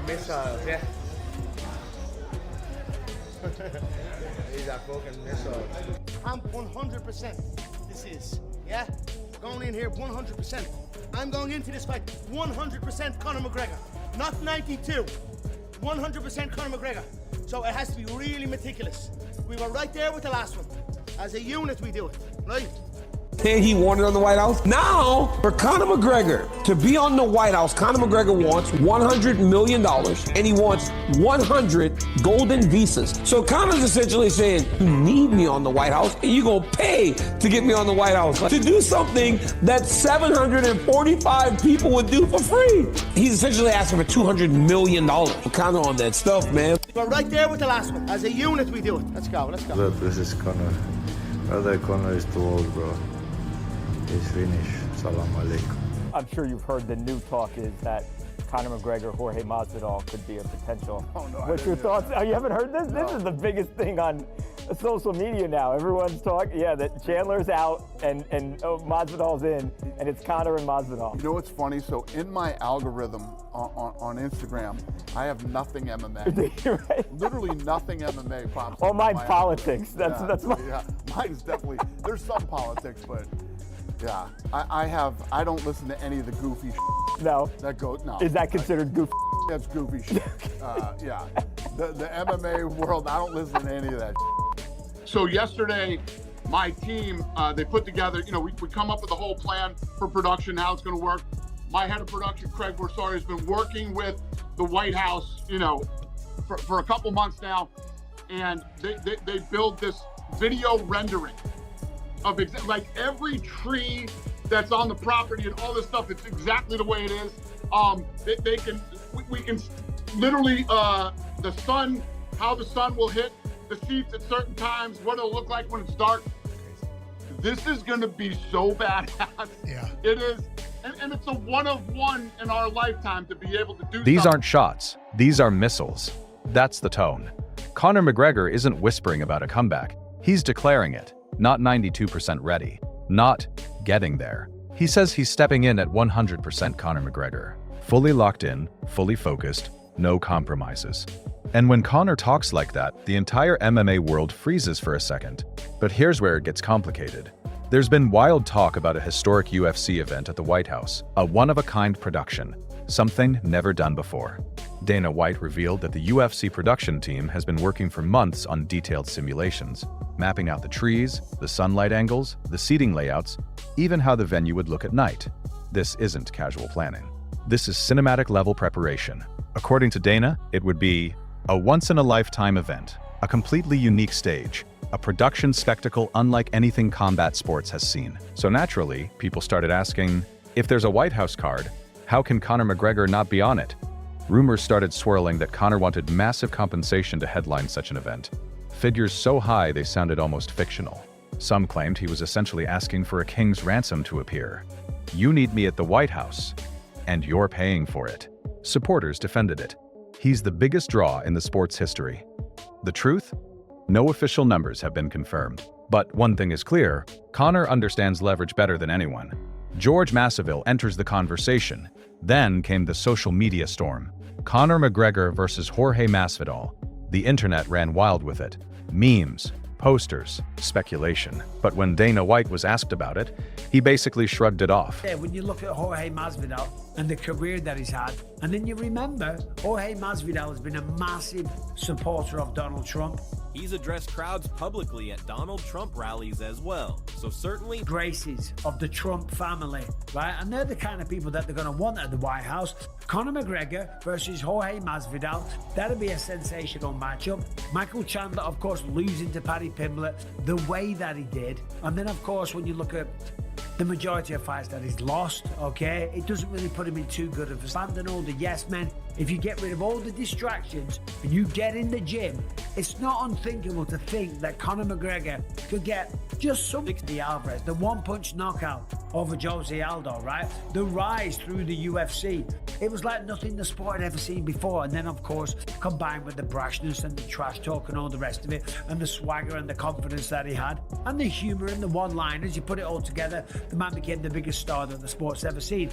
missiles, yeah. These are fucking missiles. I'm 100%. This is, yeah? Going in here 100%. I'm going into this fight 100% Conor McGregor. Not 92. 100% Conor McGregor. So it has to be really meticulous. We were right there with the last one. As a unit, we do it, right? And he wanted on the White House. Now, for Conor McGregor to be on the White House, Conor McGregor wants $100 million and he wants 100 golden visas. So Conor's essentially saying, you need me on the White House and you're going to pay to get me on the White House. To do something that 745 people would do for free. He's essentially asking for $200 million. Conor on that stuff, man. We're right there with the last one. As a unit, we do it. Let's go, let's go. Look, this is Conor. Brother, Conor is too old, bro. He's finished. Salam alaikum. I'm sure you've heard the new talk is that Conor McGregor, Jorge Masvidal could be a potential. Oh, no, What's your thoughts? Oh, you haven't heard this? No. This is the biggest thing on social media now. Everyone's talking, yeah, that Chandler's out and Masvidal's in, and it's Conor and Masvidal. You know what's funny? So in my algorithm on Instagram, I have nothing MMA. Right? Literally nothing MMA pops Oh, up. mine's politics. That's my. Yeah, mine's definitely. There's some politics, but. Yeah, I don't listen to any of the goofy shit. No. That goes, no. Is that considered goofy? That's goofy shit. Yeah. The MMA world, I don't listen to any of that shit. So yesterday, my team, they put together, we come up with a whole plan for production, how it's going to work. My head of production, Craig Borsari, has been working with the White House, for a couple months now. And they build this video rendering of like every tree that's on the property and all this stuff. It's exactly the way it is. We can literally the sun, how the sun will hit the seats at certain times, what it'll look like when it's dark. This is going to be so badass. Yeah, it is, and it's a one of one in our lifetime to be able to do. These something. aren't shots. These are missiles. That's the tone. Conor McGregor isn't whispering about a comeback. He's declaring it. Not 92% ready, not getting there. He says he's stepping in at 100% Conor McGregor. Fully locked in, fully focused, no compromises. And when Conor talks like that, the entire MMA world freezes for a second. But here's where it gets complicated. There's been wild talk about a historic UFC event at the White House, a one-of-a-kind production, something never done before. Dana White revealed that the UFC production team has been working for months on detailed simulations, mapping out the trees, the sunlight angles, the seating layouts, even how the venue would look at night. This isn't casual planning. This is cinematic-level preparation. According to Dana, it would be a once-in-a-lifetime event, a completely unique stage, a production spectacle unlike anything combat sports has seen. So naturally, people started asking, if there's a White House card, how can Conor McGregor not be on it? Rumors started swirling that Conor wanted massive compensation to headline such an event. Figures so high they sounded almost fictional. Some claimed he was essentially asking for a king's ransom to appear. You need me at the White House, and you're paying for it. Supporters defended it. He's the biggest draw in the sport's history. The truth? No official numbers have been confirmed. But one thing is clear, Conor understands leverage better than anyone. George Masvidal enters the conversation. Then came the social media storm. Conor McGregor versus Jorge Masvidal. The internet ran wild with it. Memes, posters, speculation. But when Dana White was asked about it, he basically shrugged it off. Yeah, when you look at Jorge Masvidal and the career that he's had, and then you remember Jorge Masvidal has been a massive supporter of Donald Trump. He's addressed crowds publicly at Donald Trump rallies as well. So certainly graces of the Trump family, right? And they're the kind of people that they're going to want at the White House. Conor McGregor versus Jorge Masvidal. That'll be a sensational matchup. Michael Chandler, of course, losing to Paddy Pimblett the way that he did. And then, of course, when you look at the majority of fights that he's lost, okay, it doesn't really put him in too good of a stand. And all the yes men, if you get rid of all the distractions and you get in the gym, it's not unthinkable to think that Conor McGregor could get just something. The Alvarez, the one-punch knockout over Jose Aldo, right? The rise through the UFC. It was like nothing the sport had ever seen before. And then, of course, combined with the brashness and the trash talk and all the rest of it, and the swagger and the confidence that he had, and the humor and the one-liners, you put it all together, the man became the biggest star that the sport's ever seen.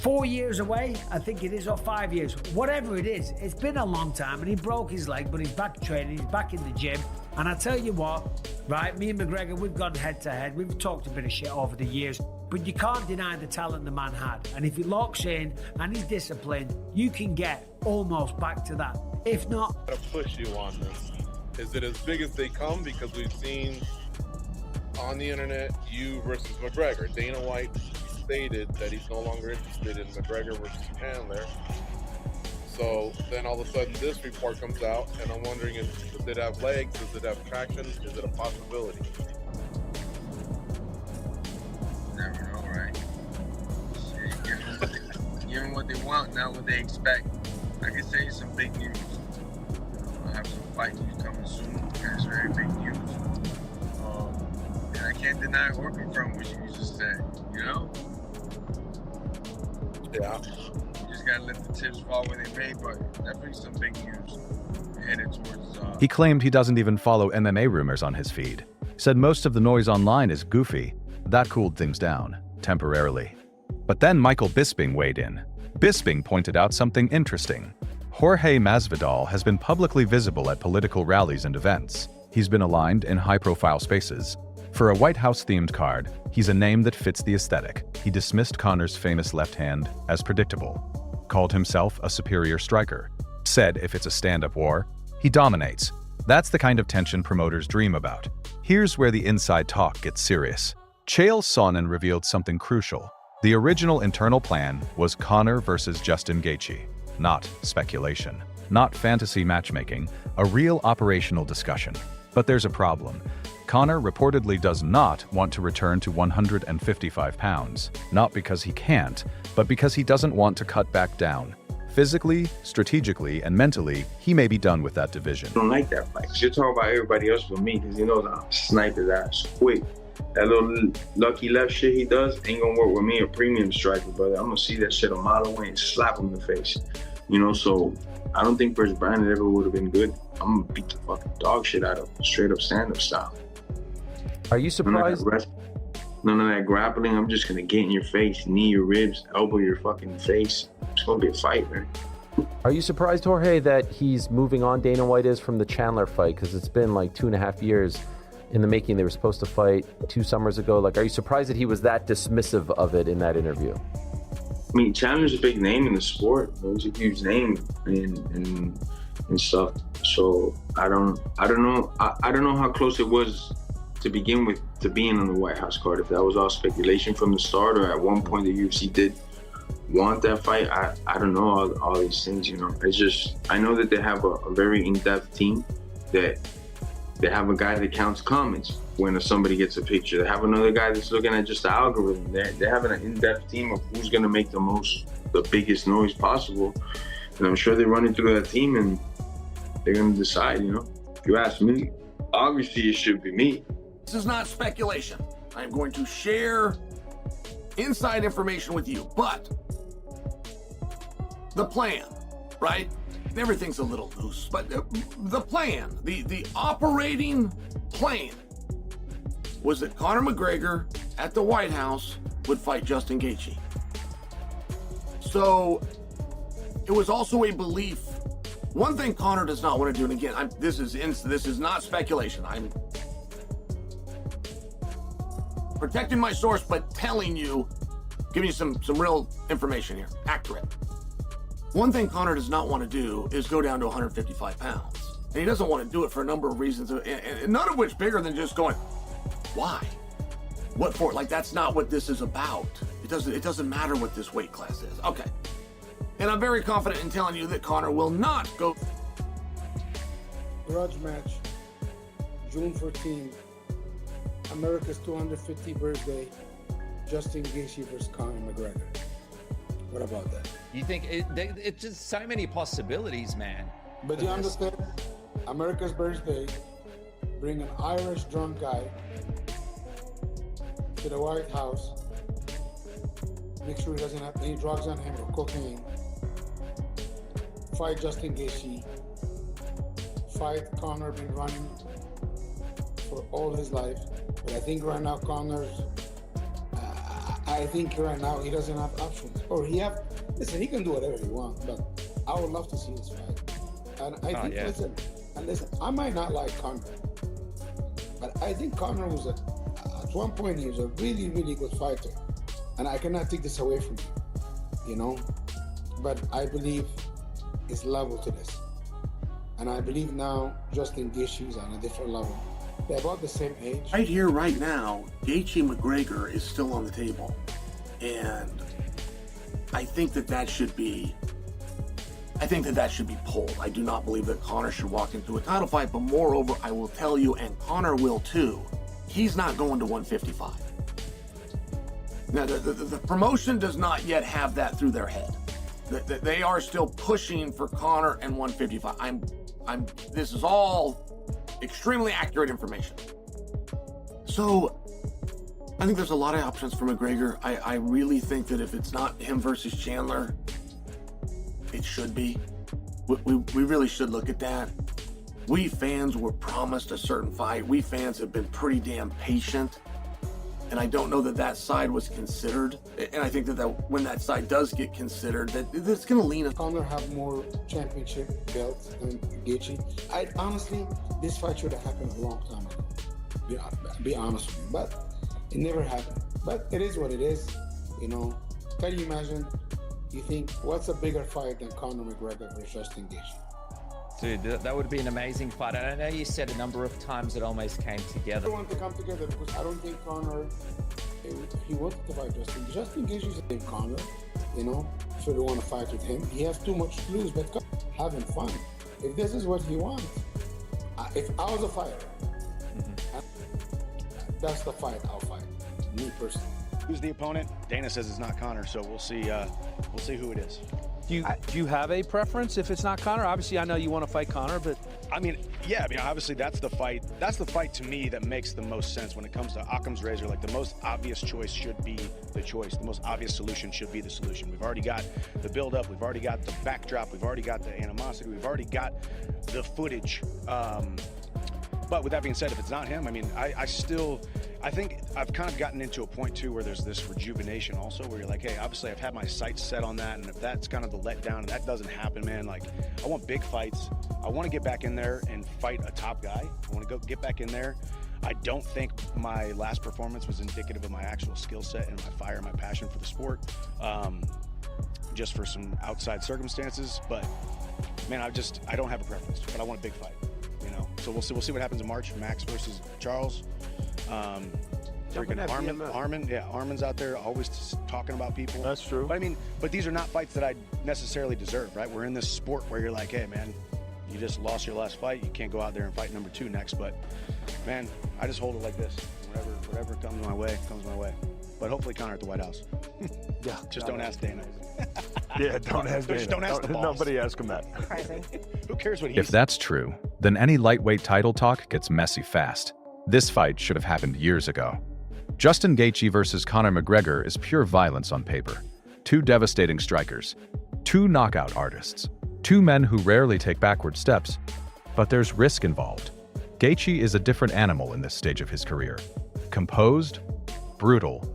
4 years away, I think it is, or 5 years, whatever it is, it's been a long time, and he broke his leg, but he's back training, he's back in the gym. And I tell you what, right, me and McGregor, we've gone head to head, we've talked a bit of shit over the years, but you can't deny the talent the man had. And if he locks in and he's disciplined, you can get almost back to that. If not, to push you on this. Is it as big as they come? Because we've seen on the internet, you versus McGregor. Dana White stated that he's no longer interested in McGregor versus Chandler. So then all of a sudden this report comes out, and I'm wondering, does it have legs? Does it have traction? Is it a possibility? Never know, right? Given what they want, not what they expect. I can say some big news. I'll have some fight news coming soon. It's very big news. And I can't deny or confirm what you just said, you know? Yeah. You just gotta let the tips fall where they may, but definitely some big news headed towards. He claimed he doesn't even follow MMA rumors on his feed. Said most of the noise online is goofy. That cooled things down, temporarily. But then Michael Bisping weighed in. Bisping pointed out something interesting. Jorge Masvidal has been publicly visible at political rallies and events. He's been aligned in high-profile spaces. For a White House-themed card, he's a name that fits the aesthetic. He dismissed Conor's famous left hand as predictable, called himself a superior striker, said if it's a stand-up war, he dominates. That's the kind of tension promoters dream about. Here's where the inside talk gets serious. Chael Sonnen revealed something crucial. The original internal plan was Conor versus Justin Gaethje. Not speculation, not fantasy matchmaking, a real operational discussion. But there's a problem. Conor reportedly does not want to return to 155 pounds, not because he can't, but because he doesn't want to cut back down. Physically, strategically, and mentally, he may be done with that division. I don't like that fight, because you're talking about everybody else but me, because he knows I'll snipe his ass quick. That little lucky left shit he does ain't gonna work with me, a premium striker, brother. I'm gonna see that shit a mile away and slap him in the face. You know, so I don't think versus Brandon ever would have been good. I'm gonna beat the fucking dog shit out of him, straight up stand-up style. Are you surprised? None of that grappling. I'm just gonna get in your face, knee your ribs, elbow your fucking face. It's gonna be a fight, man. Are you surprised, Jorge, that he's moving on, Dana White is, from the Chandler fight? Because it's been like 2.5 years in the making. They were supposed to fight 2 summers ago. Like, are you surprised that he was that dismissive of it in that interview? I mean, Chandler's a big name in the sport. He's a huge name and stuff. So I don't know. I don't know how close it was to begin with to being on the White House card. If that was all speculation from the start, or at one point the UFC did want that fight, I don't know all these things. You know, it's just I know that they have a very in-depth team that. They have a guy that counts comments when somebody gets a picture. They have another guy that's looking at just the algorithm. They're having an in-depth team of who's gonna make the biggest noise possible. And I'm sure they're running through that team and they're gonna decide, you know. If you ask me, obviously it should be me. This is not speculation. I'm going to share inside information with you, but the plan, right? Everything's a little loose, but the plan, the operating plan was that Conor McGregor at the White House would fight Justin Gaethje. So it was also a belief. One thing Conor does not want to do, and again, this is not speculation. I'm protecting my source, but telling you, giving you some real information here, accurate. One thing Conor does not want to do is go down to 155 pounds. And he doesn't want to do it for a number of reasons, and none of which bigger than just going, why? What for? Like, that's not what this is about. It doesn't matter what this weight class is. Okay. And I'm very confident in telling you that Conor will not go. Grudge match, June 14th, America's 250th birthday, Justin Gaethje versus Conor McGregor. What about that? You think it's just so many possibilities, man. But you understand, America's birthday, bring an Irish drunk guy to the White House, make sure he doesn't have any drugs on him or cocaine, fight Justin Gaethje, fight Conor, been running for all his life. But I think right now Conor's, I think right now he doesn't have options. Or listen, he can do whatever he wants, but I would love to see this fight. And I think, listen, I might not like Conor, but I think Conor was at one point, he was a really, really good fighter. And I cannot take this away from him, you know? But I believe it's level to this. And I believe now Justin Gaethje is on a different level. They're about the same age. Right here, right now, Gaethje McGregor is still on the table. And I think that should be pulled. I do not believe that Conor should walk into a title fight, but moreover, I will tell you, and Conor will too, he's not going to 155. Now, the promotion does not yet have that through their head. They are still pushing for Conor and 155. This is all extremely accurate information. So, I think there's a lot of options for McGregor. I really think that if it's not him versus Chandler, it should be. We really should look at that. We fans were promised a certain fight. We fans have been pretty damn patient. And I don't know that side was considered. And I think that when that side does get considered, that it's going to lean. Conor have more championship belts than Gaethje. Honestly, this fight should have happened a long time ago. Be honest with you. But it never happened. But it is what it is. You know, can you imagine? You think, what's a bigger fight than Conor McGregor versus Justin Gaethje? Dude, that would be an amazing fight. And I know you said a number of times it almost came together. I want to come together because I don't think Conor, he wanted to fight Justin. Justin Gaethje is a Conor, you know, so they want to fight with him. He has too much to lose, but having fun. If this is what he wants, if I was a fighter, that's the fight I'll fight, me personally. Who's the opponent? Dana says it's not Conor, so we'll see who it is. Do you have a preference if it's not Conor? Obviously, I know you want to fight Conor, but I mean, yeah, I mean, obviously that's the fight. That's the fight to me that makes the most sense when it comes to Occam's razor. Like, the most obvious choice should be the choice. The most obvious solution should be the solution. We've already got the build-up. We've already got the backdrop. We've already got the animosity. We've already got the footage. But with that being said, if it's not him, I mean, I think I've kind of gotten into a point too where there's this rejuvenation also, where you're like, hey, obviously I've had my sights set on that, and if that's kind of the letdown and that doesn't happen, man, like, I want big fights. I want to get back in there and fight a top guy. I want to get back in there. I don't think my last performance was indicative of my actual skill set and my fire and my passion for the sport, just for some outside circumstances. But man, I don't have a preference, but I want a big fight. You know, so we'll see what happens in March. Max versus Charles. Freaking Armin's out there always talking about people. That's true. But I mean, these are not fights that I necessarily deserve, right? We're in this sport where you're like, hey, man, you just lost your last fight. You can't go out there and fight number 2 next. But man, I just hold it like this. Whatever comes my way, comes my way. But hopefully Conor at the White House. Yeah. Just don't ask Dana. Yeah, don't ask Dana. Just don't ask the boss. Nobody ask him that. Who cares what he If that's true, then any lightweight title talk gets messy fast. This fight should have happened years ago. Justin Gaethje versus Conor McGregor is pure violence on paper. 2 devastating strikers, 2 knockout artists, 2 men who rarely take backward steps, but there's risk involved. Gaethje is a different animal in this stage of his career. Composed, brutal,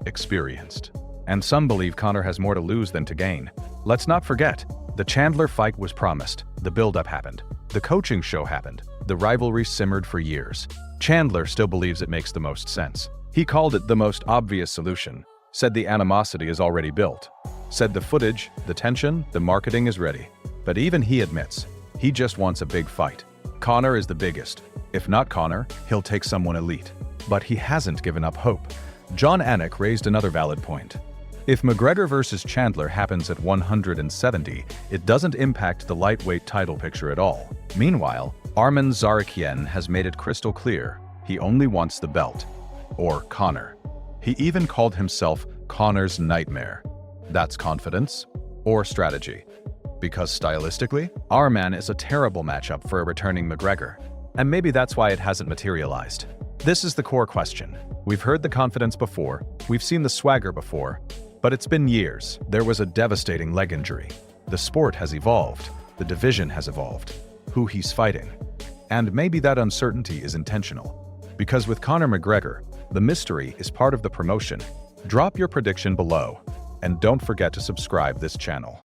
experienced. And some believe Conor has more to lose than to gain. Let's not forget, the Chandler fight was promised, the build-up happened, the coaching show happened, the rivalry simmered for years. Chandler still believes it makes the most sense. He called it the most obvious solution, said the animosity is already built, said the footage, the tension, the marketing is ready. But even he admits, he just wants a big fight. Conor is the biggest. If not Conor, he'll take someone elite. But he hasn't given up hope. John Anik raised another valid point. If McGregor versus Chandler happens at 170, it doesn't impact the lightweight title picture at all. Meanwhile, Arman Tsarukyan has made it crystal clear he only wants the belt. Or Conor. He even called himself Conor's nightmare. That's confidence or strategy. Because stylistically, Arman is a terrible matchup for a returning McGregor. And maybe that's why it hasn't materialized. This is the core question. We've heard the confidence before, we've seen the swagger before, but it's been years. There was a devastating leg injury. The sport has evolved. The division has evolved, who he's fighting. And maybe that uncertainty is intentional. Because with Conor McGregor, the mystery is part of the promotion. Drop your prediction below, and don't forget to subscribe this channel.